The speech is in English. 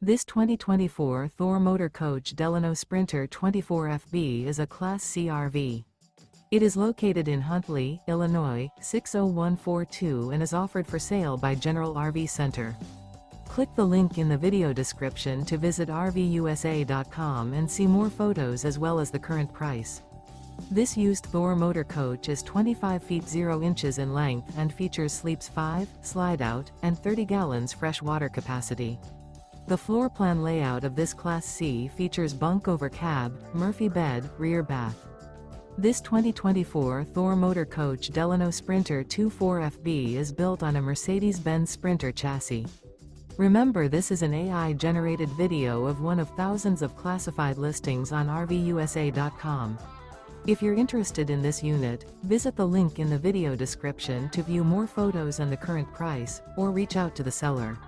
This 2024 Thor Motor Coach Delano Sprinter 24FB is a Class C RV. It is located in Huntley, Illinois, 60142 and is offered for sale by General RV Center. Click the link in the video description to visit RVUSA.com and see more photos as well as the current price. This used Thor motor coach is 25 feet 0 inches in length and features sleeps 5, Slideout, and 30 gallons fresh water capacity. The floor plan layout of this Class C features bunk over cab, Murphy bed, rear bath. This 2024 Thor Motor Coach Delano Sprinter 24FB is built on a Mercedes-Benz Sprinter chassis. Remember, this is an AI-generated video of one of thousands of classified listings on RVUSA.com. If you're interested in this unit, visit the link in the video description to view more photos and the current price, or reach out to the seller.